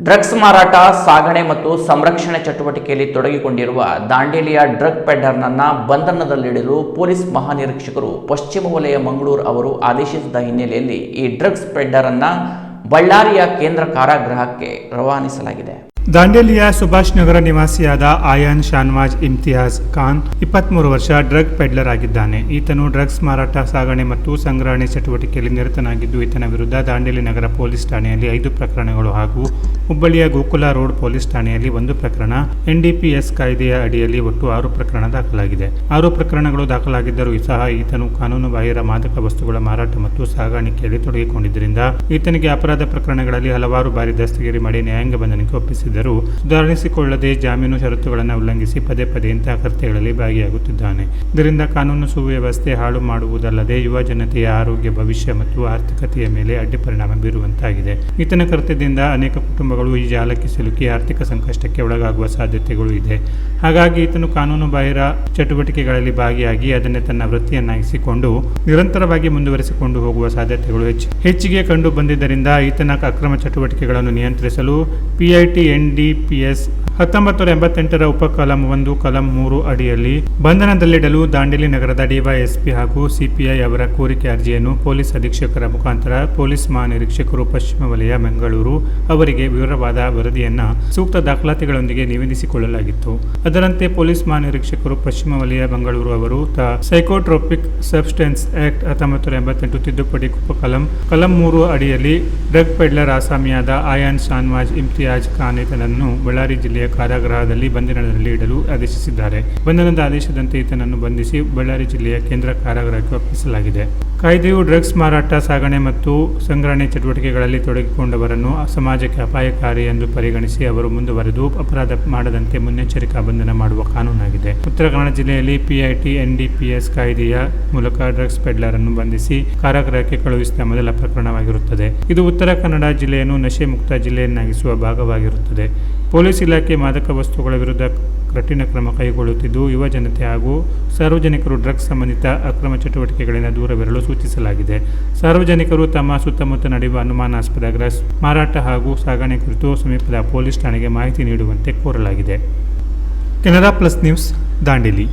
Drugs ಮಾರಾಟ, ಸಾಗಣೆ ಮತ್ತು ಸಂರಕ್ಷಣೆ ಚಟುವಟಿಕೆಯಲ್ಲಿ ತೊಡಗಿಕೊಂಡಿರುವ ದಾಂಡೇಲಿಯ ಡ್ರಗ್ ಪೆಡ್ಲರ್ನನ್ನ ಬಂಧನದಲ್ಲಿಡಲು ಪೊಲೀಸ್ ಮಹಾನಿರೀಕ್ಷಕರು ಪಶ್ಚಿಮ ವಲಯ ಮಂಗಳೂರು ಅವರು ಆದೇಶಿಸಿದ ಹಿನ್ನೆಲೆಯಲ್ಲಿ ಈ ಡ್ರಗ್ಸ್ ಪೆಡ್ಲರ್ ಅನ್ನ ಬಳ್ಳಾರಿಯ ಕೇಂದ್ರ ಕಾರಾಗೃಹಕ್ಕೆ ರವಾನಿಸಲಾಗಿದೆ. ದಾಂಡೇಲಿಯ ಸುಭಾಷ್ ನಗರ ನಿವಾಸಿಯಾದ ಆಯಾನ್ ಶಾನ್ವಾಜ್ ಇಮ್ತಿಯಾಜ್ ಖಾನ್ 23 ವರ್ಷ ಡ್ರಗ್ ಪೆಡ್ಲರ್ ಆಗಿದ್ದಾನೆ. ಈತನು ಡ್ರಗ್ಸ್ ಮಾರಾಟ, ಸಾಗಣೆ ಮತ್ತು ಸಂಗ್ರಹಣೆ ಚಟುವಟಿಕೆಯಲ್ಲಿ ನಿರತನಾಗಿದ್ದು, ಈತನ ವಿರುದ್ಧ ದಾಂಡೇಲಿ ನಗರ ಪೊಲೀಸ್ ಠಾಣೆಯಲ್ಲಿ 5 ಪ್ರಕರಣಗಳು ಹಾಗೂ ಹುಬ್ಬಳ್ಳಿಯ ಗೋಕುಲ ರೋಡ್ ಪೊಲೀಸ್ ಠಾಣೆಯಲ್ಲಿ 1 ಪ್ರಕರಣ, NDPS ಕಾಯ್ದೆಯ ಅಡಿಯಲ್ಲಿ ಒಟ್ಟು 6 ಪ್ರಕರಣ ದಾಖಲಾಗಿದೆ. 6 ಪ್ರಕರಣಗಳು ದಾಖಲಾಗಿದ್ದರೂ ಸಹ ಈತನು ಕಾನೂನು ಬಾಹಿರ ಮಾದಕ ವಸ್ತುಗಳ ಮಾರಾಟ ಮತ್ತು ಸಾಗಾಣಿಕೆಯಲ್ಲಿ ತೊಡಗಿಕೊಂಡಿದ್ದರಿಂದ ಈತನಿಗೆ ಅಪರಾಧ ಪ್ರಕರಣಗಳಲ್ಲಿ ಹಲವಾರು ಬಾರಿ ದಸ್ತಗಿರಿ ಮಾಡಿ ನ್ಯಾಯಾಂಗ ಬಂಧನಕ್ಕೆ ಒಪ್ಪಿಸಿದ್ದರು. ಸುಧಾರಿಸಿಕೊಳ್ಳದೆ ಜಾಮೀನು ಷರತ್ತುಗಳನ್ನು ಉಲ್ಲಂಘಿಸಿ ಪದೇ ಪದೇ ಇಂತಹ ಕೃತ್ಯಗಳಲ್ಲಿ ಭಾಗಿಯಾಗುತ್ತಿದ್ದಾನೆ. ಇದರಿಂದ ಕಾನೂನು ಸುವ್ಯವಸ್ಥೆ ಹಾಳು ಮಾಡುವುದಲ್ಲದೆ ಯುವ ಜನತೆಯ ಆರೋಗ್ಯ, ಭವಿಷ್ಯ ಮತ್ತು ಆರ್ಥಿಕತೆಯ ಮೇಲೆ ಅಡ್ಡಿ ಪರಿಣಾಮ ಬೀರುವಂತಾಗಿದೆ. ಈತನ ಕೃತ್ಯದಿಂದ ಅನೇಕ ಕುಟುಂಬಗಳು ಈ ಜಾಲಕ್ಕೆ ಸಿಲುಕಿ ಆರ್ಥಿಕ ಸಂಕಷ್ಟಕ್ಕೆ ಒಳಗಾಗುವ ಸಾಧ್ಯತೆಗಳು ಇದೆ. ಹಾಗಾಗಿ ಈತನು ಕಾನೂನು ಬಾಹಿರ ಚಟುವಟಿಕೆಗಳಲ್ಲಿ ಭಾಗಿಯಾಗಿ ಅದನ್ನೇ ತನ್ನ ವೃತ್ತಿಯನ್ನಾಗಿಸಿಕೊಂಡು ನಿರಂತರವಾಗಿ ಮುಂದುವರಿಸಿಕೊಂಡು ಹೋಗುವ ಸಾಧ್ಯತೆಗಳು ಹೆಚ್ಚಿಗೆ ಕಂಡು ಬಂದಿದ್ದರಿಂದ ಈತನ ಅಕ್ರಮ ಚಟುವಟಿಕೆಗಳನ್ನು ನಿಯಂತ್ರಿಸಲು PIT NDPS 1988 ಉಪಕಲಂ 1 ಕಲಂ 3 ಅಡಿಯಲ್ಲಿ ಬಂಧನದಲ್ಲಿಡಲು ದಾಂಡೇಲಿ ನಗರದ DYSP ಹಾಗೂ CPI ಅವರ ಕೋರಿಕೆ ಅರ್ಜಿಯನ್ನು ಪೊಲೀಸ್ ಅಧೀಕ್ಷಕರ ಮುಖಾಂತರ ಪೊಲೀಸ್ ಮಹಾನಿರೀಕ್ಷಕರು ಪಶ್ಚಿಮ ವಲಯ ಮಂಗಳೂರು ಅವರಿಗೆ ವಿವರವಾದ ವರದಿಯನ್ನು ಸೂಕ್ತ ದಾಖಲಾತಿಗಳೊಂದಿಗೆ ನಿವೇದಿಸಿಕೊಳ್ಳಲಾಗಿತ್ತು. ಅದರಂತೆ ಪೊಲೀಸ್ ಮಹಾನಿರೀಕ್ಷಕರು ಪಶ್ಚಿಮ ವಲಯ ಮಂಗಳೂರು ಅವರು ಸೈಕೋಟ್ರೋಪಿಕ್ ಸಬ್ಸ್ಟೆನ್ಸ್ ಆಕ್ಟ್ 1988 ತಿದ್ದುಪಡಿ ಉಪಕಲಂ 3 ಅಡಿಯಲ್ಲಿ ಡ್ರಗ್ ಪೆಡ್ಲರ್ ಆಸಾಮಿಯಾದ ಆಯಾನ್ ಶಾನ್ವಾಜ್ ಇಮ್ತಿಯಾಜ್ ಖಾನ್ ಈತನನ್ನು ಬಳ್ಳಾರಿ ಜಿಲ್ಲೆಯ ಕಾರಾಗೃಹದಲ್ಲಿ ಬಂಧನದಲ್ಲಿ ಇಡಲು ಆದೇಶಿಸಿದ್ದಾರೆ. ಬಂಧನದ ಆದೇಶದಂತೆ ಈತನನ್ನು ಬಂಧಿಸಿ ಬಳ್ಳಾರಿ ಜಿಲ್ಲೆಯ ಕೇಂದ್ರ ಕಾರಾಗೃಹಕ್ಕೆ ಒಪ್ಪಿಸಲಾಗಿದೆ. ಕಾಯ್ದೆಯು ಡ್ರಗ್ಸ್ ಮಾರಾಟ, ಸಾಗಣೆ ಮತ್ತು ಸಂಗ್ರಹಣೆ ಚಟುವಟಿಕೆಗಳಲ್ಲಿ ತೊಡಗಿಕೊಂಡವರನ್ನು ಸಮಾಜಕ್ಕೆ ಅಪಾಯಕಾರಿ ಎಂದು ಪರಿಗಣಿಸಿ ಅವರು ಮುಂದುವರೆದು ಅಪರಾಧ ಮಾಡದಂತೆ ಮುನ್ನೆಚ್ಚರಿಕಾ ಬಂಧನ ಮಾಡುವ ಕಾನೂನಾಗಿದೆ. ಉತ್ತರ ಕನ್ನಡ ಜಿಲ್ಲೆಯಲ್ಲಿ PIT NDPS ಕಾಯ್ದೆಯ ಮೂಲಕ ಡ್ರಗ್ಸ್ ಪೆಡ್ಲರ್ ಅನ್ನು ಬಂಧಿಸಿ ಕಾರಾಗೃಹಕ್ಕೆ ಕಳುಹಿಸಿದ ಮೊದಲ ಪ್ರಕರಣವಾಗಿರುತ್ತದೆ. ಇದು ಉತ್ತರ ಕನ್ನಡ ಜಿಲ್ಲೆಯನ್ನು ನಶೆ ಮುಕ್ತ ಜಿಲ್ಲೆಯನ್ನಾಗಿಸುವ ಭಾಗವಾಗಿರುತ್ತದೆ. ಪೊಲೀಸ್ ಇಲಾಖೆ ಮಾದಕ ವಸ್ತುಗಳ ವಿರುದ್ಧ ಕಠಿಣ ಕ್ರಮ ಕೈಗೊಳ್ಳುತ್ತಿದ್ದು, ಯುವ ಜನತೆ ಹಾಗೂ ಸಾರ್ವಜನಿಕರು ಡ್ರಗ್ಸ್ ಸಂಬಂಧಿತ ಅಕ್ರಮ ಚಟುವಟಿಕೆಗಳಿಂದ ದೂರವಿರಲು ಸೂಚಿಸಲಾಗಿದೆ. ಸಾರ್ವಜನಿಕರು ತಮ್ಮ ಸುತ್ತಮುತ್ತ ನಡೆಯುವ ಅನುಮಾನಾಸ್ಪದ ಡ್ರಗ್ಸ್ ಮಾರಾಟ ಹಾಗೂ ಸಾಗಣೆ ಕುರಿತು ಸಮೀಪದ ಪೊಲೀಸ್ ಠಾಣೆಗೆ ಮಾಹಿತಿ ನೀಡುವಂತೆ ಕೋರಲಾಗಿದೆ. Canara plus news, Dandeli.